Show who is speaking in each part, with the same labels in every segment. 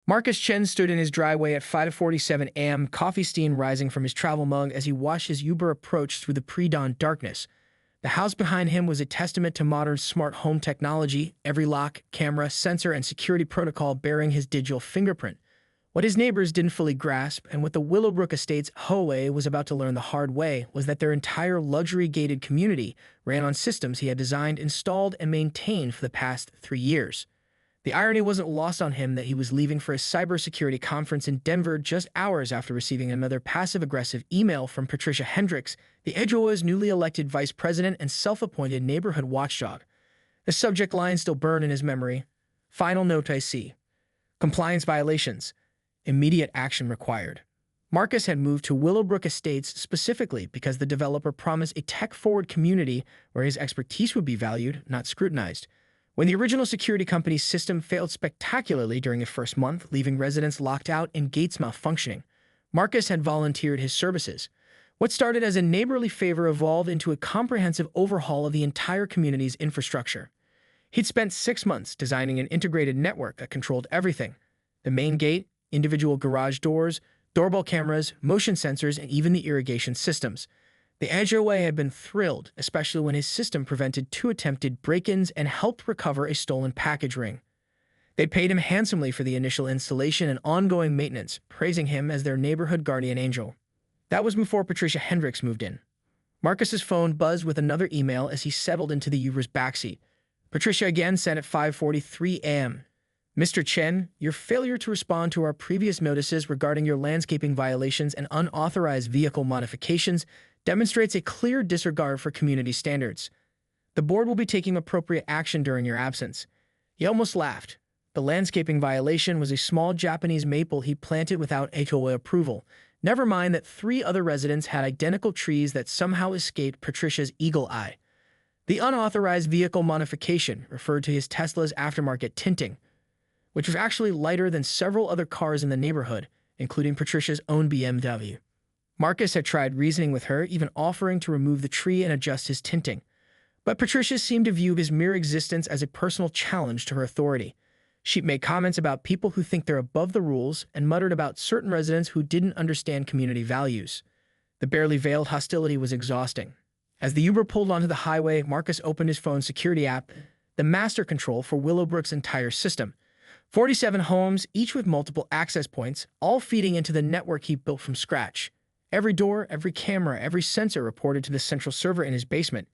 Speaker 1: Marcus Chen stood in his driveway at 5:47 a.m., coffee steam rising from his travel mug as he watched his Uber approach through the pre-dawn darkness. The house behind him was a testament to modern smart home technology, every lock, camera, sensor, and security protocol bearing his digital fingerprint. What his neighbors didn't fully grasp, and what the Willowbrook Estates HOA was about to learn the hard way, was that their entire luxury-gated community ran on systems he had designed, installed, and maintained for the past 3 years. The irony wasn't lost on him that he was leaving for a cybersecurity conference in Denver just hours after receiving another passive-aggressive email from Patricia Hendricks, the HOA's newly elected vice president and self-appointed neighborhood watchdog. The subject line still burned in his memory. Final note I see. Compliance violations. Immediate action required. Marcus had moved to Willowbrook Estates specifically because the developer promised a tech-forward community where his expertise would be valued, not scrutinized. When the original security company's system failed spectacularly during the first month, leaving residents locked out and gates malfunctioning, Marcus had volunteered his services. What started as a neighborly favor evolved into a comprehensive overhaul of the entire community's infrastructure. He'd spent 6 months designing an integrated network that controlled everything: the main gate, individual garage doors, doorbell cameras, motion sensors, and even the irrigation systems. The HOA had been thrilled, especially when his system prevented 2 attempted break-ins and helped recover a stolen package ring. They paid him handsomely for the initial installation and ongoing maintenance, praising him as their neighborhood guardian angel. That was before Patricia Hendricks moved in. Marcus's phone buzzed with another email as he settled into the Uber's backseat. Patricia again sent at 5:43 a.m. Mr. Chen, your failure to respond to our previous notices regarding your landscaping violations and unauthorized vehicle modifications demonstrates a clear disregard for community standards. The board will be taking appropriate action during your absence. He almost laughed. The landscaping violation was a small Japanese maple he planted without HOA approval. Never mind that 3 other residents had identical trees that somehow escaped Patricia's eagle eye. The unauthorized vehicle modification referred to his Tesla's aftermarket tinting, which was actually lighter than several other cars in the neighborhood, including Patricia's own BMW. Marcus had tried reasoning with her, even offering to remove the tree and adjust his tinting. But Patricia seemed to view his mere existence as a personal challenge to her authority. She made comments about people who think they're above the rules and muttered about certain residents who didn't understand community values. The barely veiled hostility was exhausting. As the Uber pulled onto the highway, Marcus opened his phone's security app, the master control for Willowbrook's entire system. 47 homes, each with multiple access points, all feeding into the network he built from scratch. Every door, every camera, every sensor reported to the central server in his basement.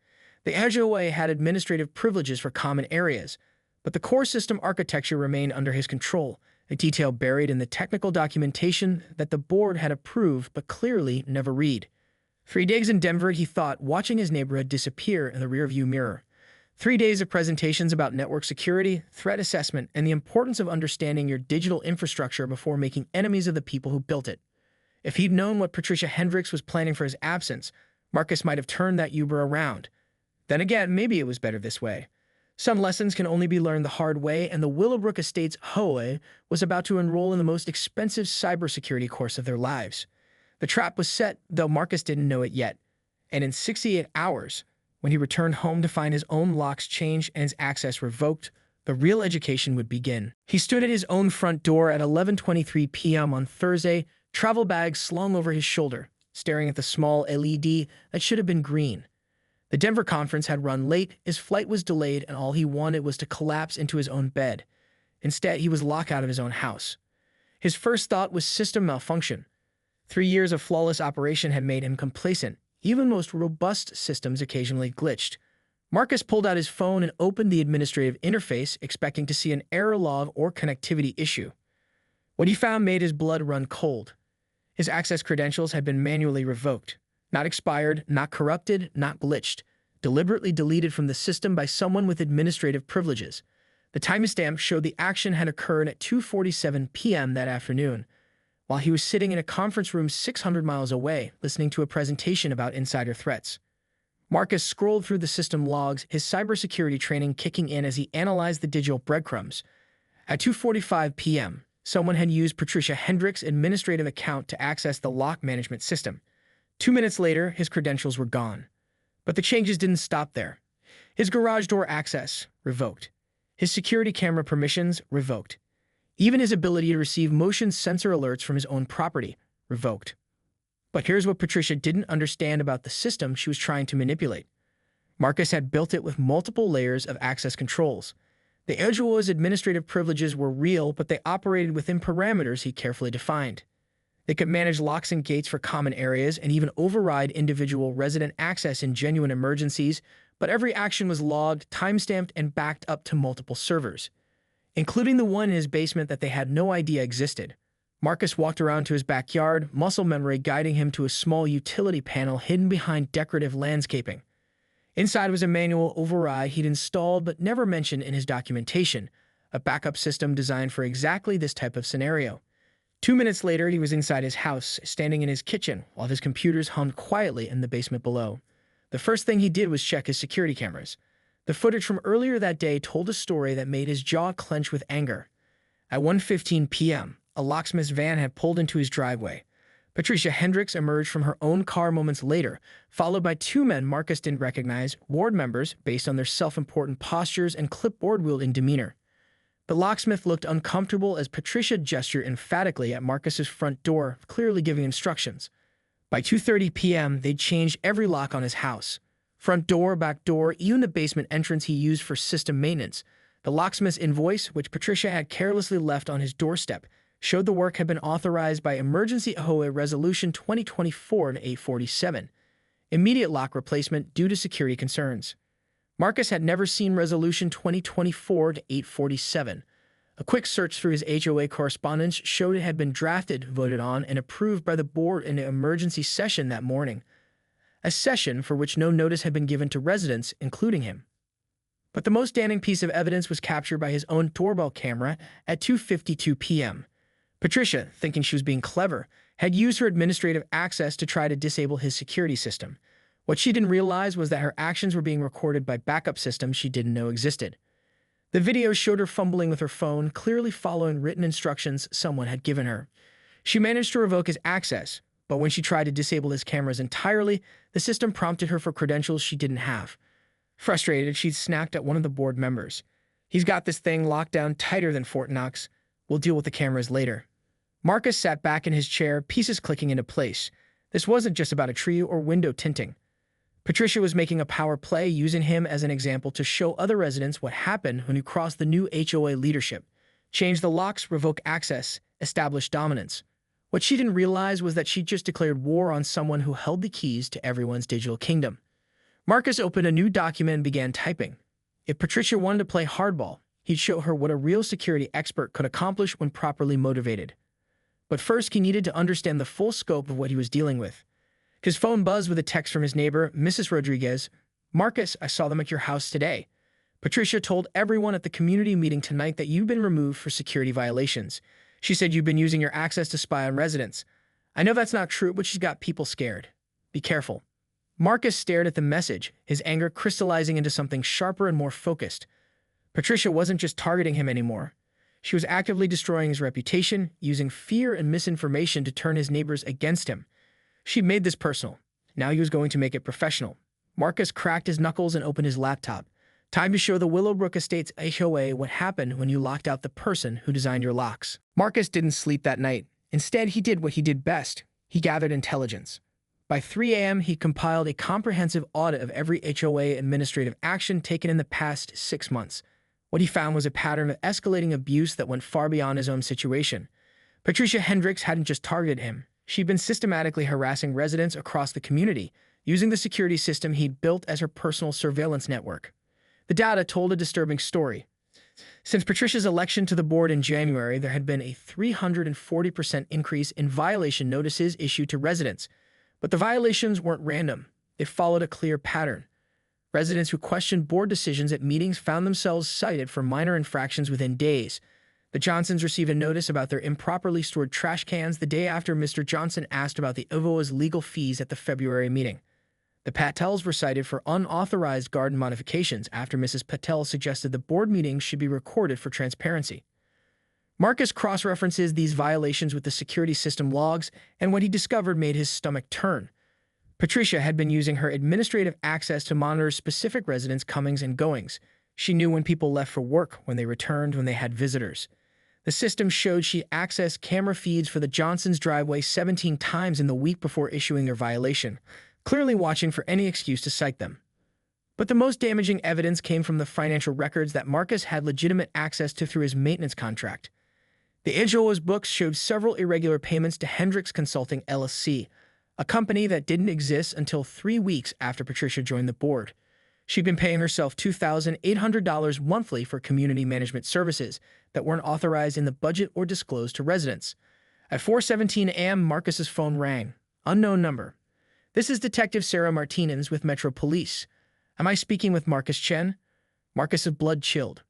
Speaker 1: The HOA had administrative privileges for common areas, but the core system architecture remained under his control, a detail buried in the technical documentation that the board had approved but clearly never read. 3 days in Denver, he thought, watching his neighborhood disappear in the rearview mirror. 3 days of presentations about network security, threat assessment, and the importance of understanding your digital infrastructure before making enemies of the people who built it. If he'd known what Patricia Hendricks was planning for his absence, Marcus might have turned that Uber around. Then again, maybe it was better this way. Some lessons can only be learned the hard way, and the Willowbrook Estates HOA was about to enroll in the most expensive cybersecurity course of their lives. The trap was set, though Marcus didn't know it yet, and in 68 hours, when he returned home to find his own locks changed and his access revoked, the real education would begin. He stood at his own front door at 11:23 p.m. on Thursday, travel bag slung over his shoulder, staring at the small LED that should have been green. The Denver conference had run late, his flight was delayed, and all he wanted was to collapse into his own bed. Instead, he was locked out of his own house. His first thought was system malfunction. 3 years of flawless operation had made him complacent. Even most robust systems occasionally glitched. Marcus pulled out his phone and opened the administrative interface, expecting to see an error log or connectivity issue. What he found made his blood run cold. His access credentials had been manually revoked. Not expired, not corrupted, not glitched. Deliberately deleted from the system by someone with administrative privileges. The timestamp showed the action had occurred at 2:47 p.m. that afternoon, while he was sitting in a conference room 600 miles away, listening to a presentation about insider threats. Marcus scrolled through the system logs, his cybersecurity training kicking in as he analyzed the digital breadcrumbs. At 2:45 p.m., someone had used Patricia Hendricks' administrative account to access the lock management system. 2 minutes later, his credentials were gone. But the changes didn't stop there. His garage door access, revoked. His security camera permissions, revoked. Even his ability to receive motion sensor alerts from his own property revoked. But here's what Patricia didn't understand about the system she was trying to manipulate. Marcus had built it with multiple layers of access controls. The HOA's administrative privileges were real, but they operated within parameters he carefully defined. They could manage locks and gates for common areas and even override individual resident access in genuine emergencies, but every action was logged, timestamped, and backed up to multiple servers, including the one in his basement that they had no idea existed. Marcus walked around to his backyard, muscle memory guiding him to a small utility panel hidden behind decorative landscaping. Inside was a manual override he'd installed but never mentioned in his documentation, a backup system designed for exactly this type of scenario. 2 minutes later, he was inside his house, standing in his kitchen, while his computers hummed quietly in the basement below. The first thing he did was check his security cameras. The footage from earlier that day told a story that made his jaw clench with anger. At 1:15 p.m., a locksmith's van had pulled into his driveway. Patricia Hendricks emerged from her own car moments later, followed by 2 men Marcus didn't recognize, ward members based on their self-important postures and clipboard-wielding demeanor. The locksmith looked uncomfortable as Patricia gestured emphatically at Marcus's front door, clearly giving instructions. By 2:30 p.m., they'd changed every lock on his house. Front door, back door, even the basement entrance he used for system maintenance. The locksmith's invoice, which Patricia had carelessly left on his doorstep, showed the work had been authorized by Emergency HOA Resolution 2024-847, immediate lock replacement due to security concerns. Marcus had never seen Resolution 2024-847. A quick search through his HOA correspondence showed it had been drafted, voted on, and approved by the board in an emergency session that morning, a session for which no notice had been given to residents, including him. But the most damning piece of evidence was captured by his own doorbell camera at 2:52 p.m. Patricia, thinking she was being clever, had used her administrative access to try to disable his security system. What she didn't realize was that her actions were being recorded by backup systems she didn't know existed. The video showed her fumbling with her phone, clearly following written instructions someone had given her. She managed to revoke his access, but when she tried to disable his cameras entirely, the system prompted her for credentials she didn't have. Frustrated, she snapped at one of the board members. "He's got this thing locked down tighter than Fort Knox. We'll deal with the cameras later." Marcus sat back in his chair, pieces clicking into place. This wasn't just about a tree or window tinting. Patricia was making a power play, using him as an example to show other residents what happened when you crossed the new HOA leadership. Change the locks, revoke access, establish dominance. What she didn't realize was that she just declared war on someone who held the keys to everyone's digital kingdom. Marcus opened a new document and began typing. If Patricia wanted to play hardball, he'd show her what a real security expert could accomplish when properly motivated. But first, he needed to understand the full scope of what he was dealing with. His phone buzzed with a text from his neighbor, Mrs. Rodriguez. "Marcus, I saw them at your house today. Patricia told everyone at the community meeting tonight that you've been removed for security violations. She said you've been using your access to spy on residents. I know that's not true, but she's got people scared. Be careful." Marcus stared at the message, his anger crystallizing into something sharper and more focused. Patricia wasn't just targeting him anymore. She was actively destroying his reputation, using fear and misinformation to turn his neighbors against him. She'd made this personal. Now he was going to make it professional. Marcus cracked his knuckles and opened his laptop. Time to show the Willowbrook Estates HOA what happened when you locked out the person who designed your locks. Marcus didn't sleep that night. Instead, he did what he did best. He gathered intelligence. By 3 a.m., he compiled a comprehensive audit of every HOA administrative action taken in the past 6 months. What he found was a pattern of escalating abuse that went far beyond his own situation. Patricia Hendricks hadn't just targeted him. She'd been systematically harassing residents across the community, using the security system he'd built as her personal surveillance network. The data told a disturbing story. Since Patricia's election to the board in January, there had been a 340% increase in violation notices issued to residents. But the violations weren't random. They followed a clear pattern. Residents who questioned board decisions at meetings found themselves cited for minor infractions within days. The Johnsons received a notice about their improperly stored trash cans the day after Mr. Johnson asked about the HOA's legal fees at the February meeting. The Patels were cited for unauthorized garden modifications after Mrs. Patel suggested the board meetings should be recorded for transparency. Marcus cross-references these violations with the security system logs, and what he discovered made his stomach turn. Patricia had been using her administrative access to monitor specific residents' comings and goings. She knew when people left for work, when they returned, when they had visitors. The system showed she accessed camera feeds for the Johnsons' driveway 17 times in the week before issuing their violation, clearly watching for any excuse to cite them. But the most damaging evidence came from the financial records that Marcus had legitimate access to through his maintenance contract. The HOA's books showed several irregular payments to Hendricks Consulting LLC, a company that didn't exist until 3 weeks after Patricia joined the board. She'd been paying herself $2,800 monthly for community management services that weren't authorized in the budget or disclosed to residents. At 4:17 a.m., Marcus's phone rang. Unknown number. "This is Detective Sarah Martinez with Metro Police. Am I speaking with Marcus Chen?" Marcus's blood chilled.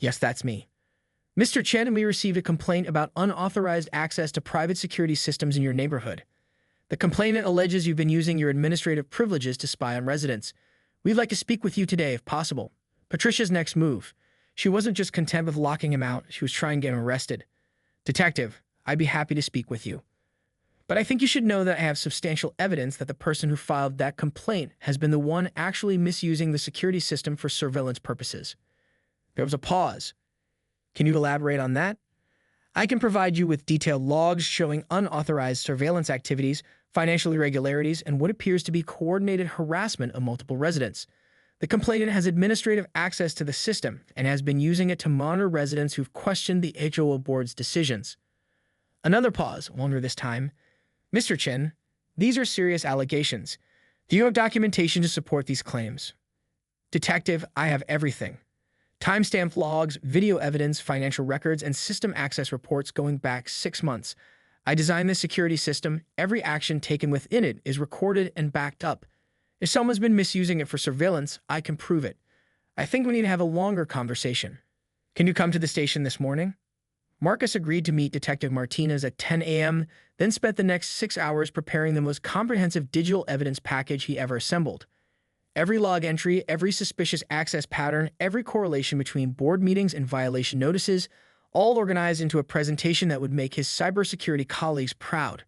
Speaker 1: "Yes, that's me." "Mr. Chen, we received a complaint about unauthorized access to private security systems in your neighborhood. The complainant alleges you've been using your administrative privileges to spy on residents. We'd like to speak with you today, if possible." Patricia's next move. She wasn't just content with locking him out, she was trying to get him arrested. "Detective, I'd be happy to speak with you. But I think you should know that I have substantial evidence that the person who filed that complaint has been the one actually misusing the security system for surveillance purposes." There was a pause. "Can you elaborate on that?" "I can provide you with detailed logs showing unauthorized surveillance activities, financial irregularities, and what appears to be coordinated harassment of multiple residents. The complainant has administrative access to the system and has been using it to monitor residents who've questioned the HOA board's decisions." Another pause, longer this time. "Mr. Chen, these are serious allegations. Do you have documentation to support these claims?" "Detective, I have everything. Timestamped logs, video evidence, financial records, and system access reports going back 6 months. I designed this security system. Every action taken within it is recorded and backed up. If someone's been misusing it for surveillance, I can prove it. I think we need to have a longer conversation. Can you come to the station this morning?" Marcus agreed to meet Detective Martinez at 10 a.m., then spent the next 6 hours preparing the most comprehensive digital evidence package he ever assembled. Every log entry, every suspicious access pattern, every correlation between board meetings and violation notices, all organized into a presentation that would make his cybersecurity colleagues proud.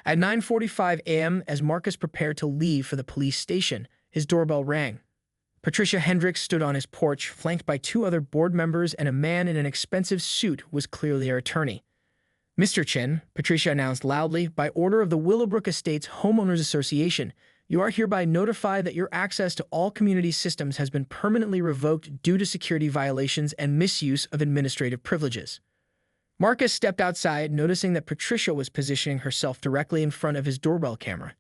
Speaker 1: At 9:45 a.m., as Marcus prepared to leave for the police station, his doorbell rang. Patricia Hendricks stood on his porch, flanked by 2 other board members, and a man in an expensive suit who was clearly her attorney. "Mr. Chen," Patricia announced loudly, "by order of the Willowbrook Estates Homeowners Association, you are hereby notified that your access to all community systems has been permanently revoked due to security violations and misuse of administrative privileges." Marcus stepped outside, noticing that Patricia was positioning herself directly in front of his doorbell camera.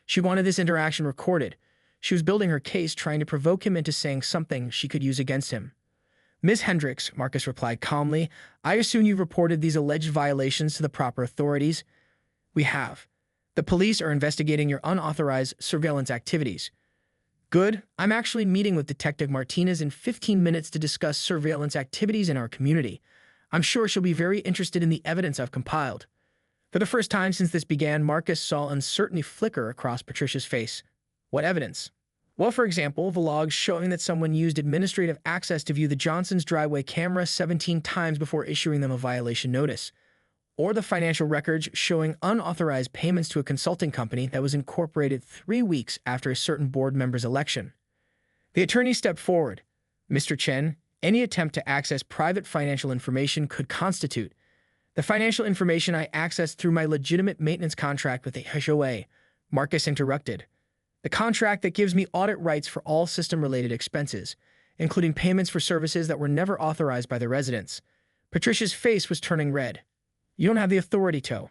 Speaker 1: She wanted this interaction recorded. She was building her case, trying to provoke him into saying something she could use against him. "Ms. Hendricks," Marcus replied calmly, "I assume you've reported these alleged violations to the proper authorities?" "We have. The police are investigating your unauthorized surveillance activities." "Good. I'm actually meeting with Detective Martinez in 15 minutes to discuss surveillance activities in our community. I'm sure she'll be very interested in the evidence I've compiled." For the first time since this began, Marcus saw uncertainty flicker across Patricia's face. "What evidence?" "Well, for example, the logs showing that someone used administrative access to view the Johnsons' driveway camera 17 times before issuing them a violation notice. Or the financial records showing unauthorized payments to a consulting company that was incorporated 3 weeks after a certain board member's election." The attorney stepped forward. "Mr. Chen, any attempt to access private financial information could constitute the financial information I accessed through my legitimate maintenance contract with the HOA." Marcus interrupted. "The contract that gives me audit rights for all system-related expenses, including payments for services that were never authorized by the residents." Patricia's face was turning red. "You don't have the authority to."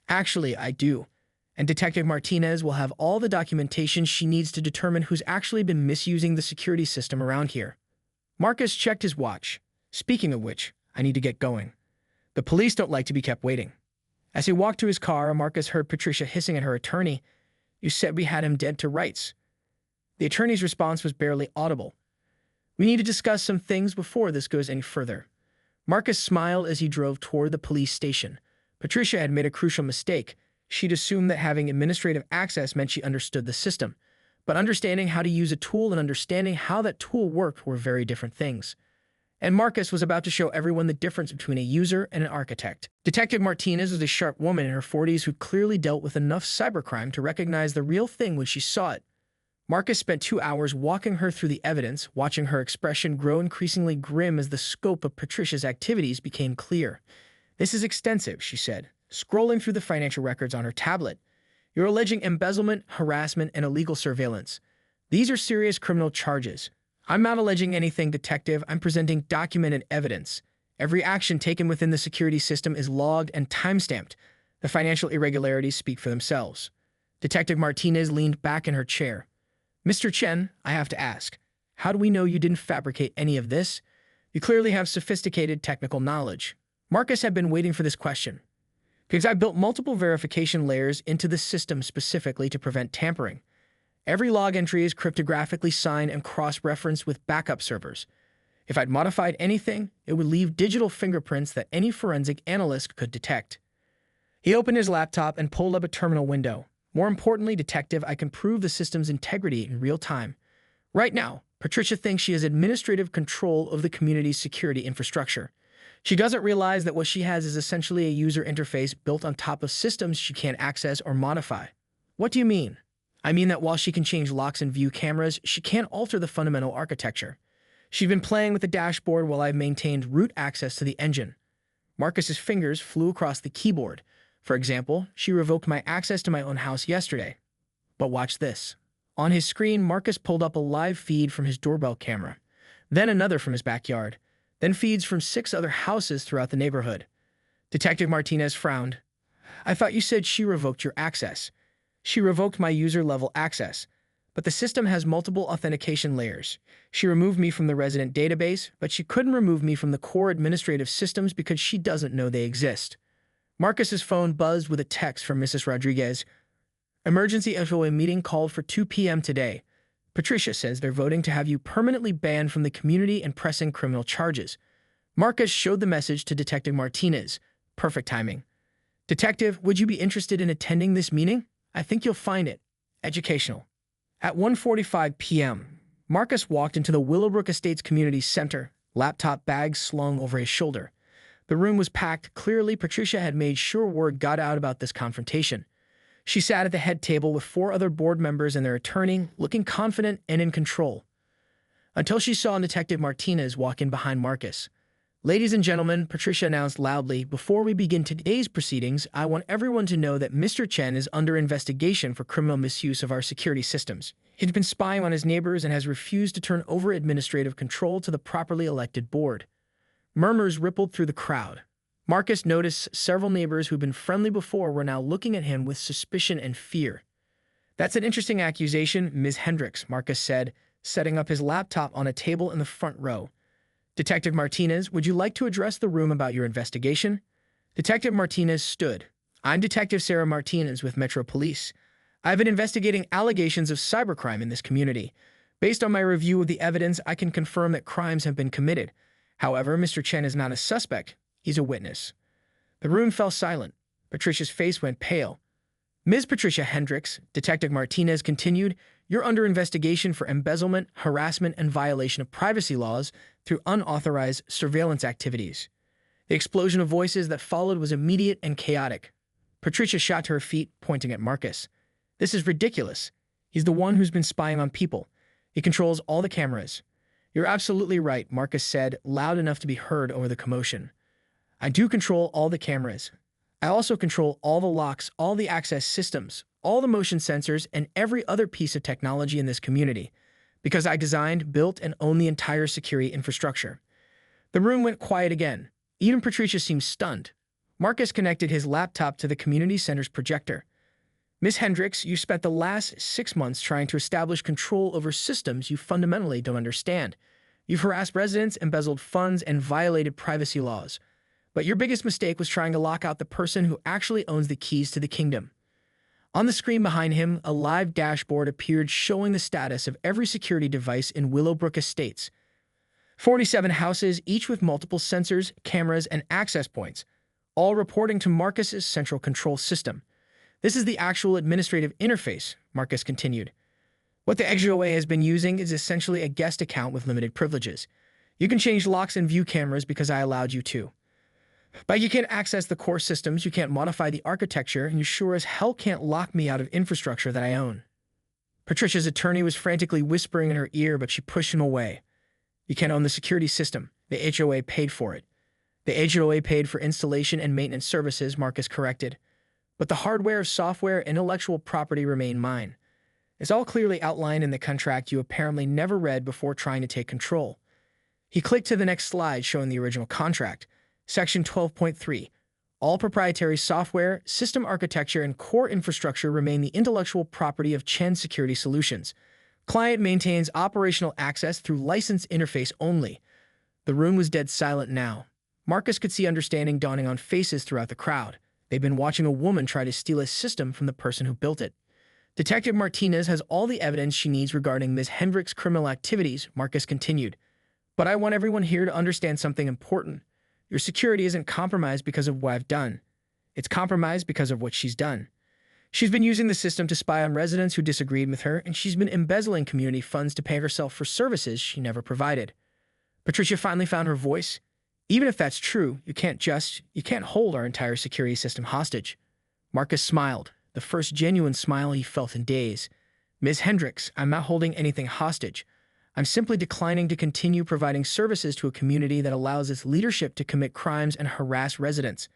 Speaker 1: "Actually, I do. And Detective Martinez will have all the documentation she needs to determine who's actually been misusing the security system around here." Marcus checked his watch. "Speaking of which, I need to get going. The police don't like to be kept waiting." As he walked to his car, Marcus heard Patricia hissing at her attorney. "You said we had him dead to rights." The attorney's response was barely audible. "We need to discuss some things before this goes any further." Marcus smiled as he drove toward the police station. Patricia had made a crucial mistake. She'd assumed that having administrative access meant she understood the system. But understanding how to use a tool and understanding how that tool worked were very different things. And Marcus was about to show everyone the difference between a user and an architect. Detective Martinez was a sharp woman in her 40s who clearly dealt with enough cybercrime to recognize the real thing when she saw it. Marcus spent 2 hours walking her through the evidence, watching her expression grow increasingly grim as the scope of Patricia's activities became clear. "This is extensive," she said, scrolling through the financial records on her tablet. "You're alleging embezzlement, harassment, and illegal surveillance. These are serious criminal charges. I'm not alleging anything, detective. I'm presenting documented evidence. Every action taken within the security system is logged and timestamped. The financial irregularities speak for themselves." Detective Martinez leaned back in her chair. "Mr. Chen, I have to ask, how do we know you didn't fabricate any of this? You clearly have sophisticated technical knowledge." Marcus had been waiting for this question. "Because I built multiple verification layers into the system specifically to prevent tampering. Every log entry is cryptographically signed and cross-referenced with backup servers. If I'd modified anything, it would leave digital fingerprints that any forensic analyst could detect." He opened his laptop and pulled up a terminal window. "More importantly, detective, I can prove the system's integrity in real time. Right now, Patricia thinks she has administrative control of the community's security infrastructure. She doesn't realize that what she has is essentially a user interface built on top of systems she can't access or modify." "What do you mean?" "I mean that while she can change locks and view cameras, she can't alter the fundamental architecture. She's been playing with the dashboard while I've maintained root access to the engine." Marcus's fingers flew across the keyboard. "For example, she revoked my access to my own house yesterday." "But watch this." On his screen, Marcus pulled up a live feed from his doorbell camera, then another from his backyard, then feeds from 6 other houses throughout the neighborhood. Detective Martinez frowned. "I thought you said she revoked your access." "She revoked my user-level access, but the system has multiple authentication layers. She removed me from the resident database, but she couldn't remove me from the core administrative systems because she doesn't know they exist." Marcus's phone buzzed with a text from Mrs. Rodriguez. "Emergency HOA meeting called for 2 p.m. today. Patricia says they're voting to have you permanently banned from the community and pressing criminal charges." Marcus showed the message to Detective Martinez. Perfect timing. "Detective, would you be interested in attending this meeting? I think you'll find it educational." At 1:45 p.m., Marcus walked into the Willowbrook Estates Community Center, laptop bag slung over his shoulder. The room was packed. Clearly, Patricia had made sure word got out about this confrontation. She sat at the head table with 4 other board members and their attorney, looking confident and in control. Until she saw Detective Martinez walk in behind Marcus. "Ladies and gentlemen," Patricia announced loudly, "before we begin today's proceedings, I want everyone to know that Mr. Chen is under investigation for criminal misuse of our security systems. He's been spying on his neighbors and has refused to turn over administrative control to the properly elected board." Murmurs rippled through the crowd. Marcus noticed several neighbors who'd been friendly before were now looking at him with suspicion and fear. "That's an interesting accusation, Ms. Hendricks," Marcus said, setting up his laptop on a table in the front row. "Detective Martinez, would you like to address the room about your investigation?" Detective Martinez stood. "I'm Detective Sarah Martinez with Metro Police. I've been investigating allegations of cybercrime in this community. Based on my review of the evidence, I can confirm that crimes have been committed. However, Mr. Chen is not a suspect. He's a witness." The room fell silent. Patricia's face went pale. "Ms. Patricia Hendricks," Detective Martinez continued, "you're under investigation for embezzlement, harassment, and violation of privacy laws through unauthorized surveillance activities." The explosion of voices that followed was immediate and chaotic. Patricia shot to her feet, pointing at Marcus. "This is ridiculous. He's the one who's been spying on people. He controls all the cameras." "You're absolutely right," Marcus said, loud enough to be heard over the commotion. "I do control all the cameras. I also control all the locks, all the access systems, all the motion sensors, and every other piece of technology in this community, because I designed, built, and own the entire security infrastructure." The room went quiet again. Even Patricia seemed stunned. Marcus connected his laptop to the community center's projector. "Ms. Hendricks, you spent the last 6 months trying to establish control over systems you fundamentally don't understand. You've harassed residents, embezzled funds, and violated privacy laws. But your biggest mistake was trying to lock out the person who actually owns the keys to the kingdom." On the screen behind him, a live dashboard appeared showing the status of every security device in Willowbrook Estates. 47 houses, each with multiple sensors, cameras, and access points, all reporting to Marcus's central control system. "This is the actual administrative interface," Marcus continued. "What the HOA has been using is essentially a guest account with limited privileges. You can change locks and view cameras because I allowed you to. But you can't access the core systems, you can't modify the architecture, and you sure as hell can't lock me out of infrastructure that I own." Patricia's attorney was frantically whispering in her ear, but she pushed him away. You can't own the security system. The HOA paid for it. The HOA paid for installation and maintenance services, Marcus corrected. But the hardware, software, intellectual property remain mine. It's all clearly outlined in the contract you apparently never read before trying to take control. He clicked to the next slide showing the original contract. Section 12.3. All proprietary software, system architecture, and core infrastructure remain the intellectual property of Chen Security Solutions. Client maintains operational access through licensed interface only. The room was dead silent now. Marcus could see understanding dawning on faces throughout the crowd. They'd been watching a woman try to steal a system from the person who built it. Detective Martinez has all the evidence she needs regarding Ms. Hendricks' criminal activities, Marcus continued. But I want everyone here to understand something important. Your security isn't compromised because of what I've done. It's compromised because of what she's done. She's been using the system to spy on residents who disagreed with her, and she's been embezzling community funds to pay herself for services she never provided. Patricia finally found her voice. Even if that's true, you can't hold our entire security system hostage. Marcus smiled, the first genuine smile he felt in days. Ms. Hendricks, I'm not holding anything hostage. I'm simply declining to continue providing services to a community that allows its leadership to commit crimes and harass residents.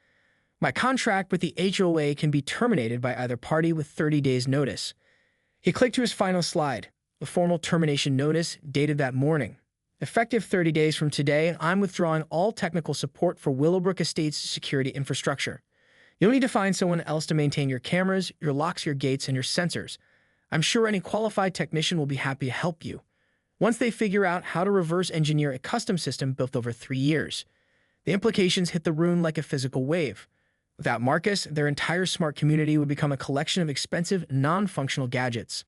Speaker 1: My contract with the HOA can be terminated by either party with 30 days' notice. He clicked to his final slide, the formal termination notice dated that morning. Effective 30 days from today, I'm withdrawing all technical support for Willowbrook Estates' security infrastructure. You'll need to find someone else to maintain your cameras, your locks, your gates, and your sensors. I'm sure any qualified technician will be happy to help you. Once they figure out how to reverse engineer a custom system built over 3 years. The implications hit the room like a physical wave. Without Marcus, their entire smart community would become a collection of expensive, non-functional gadgets.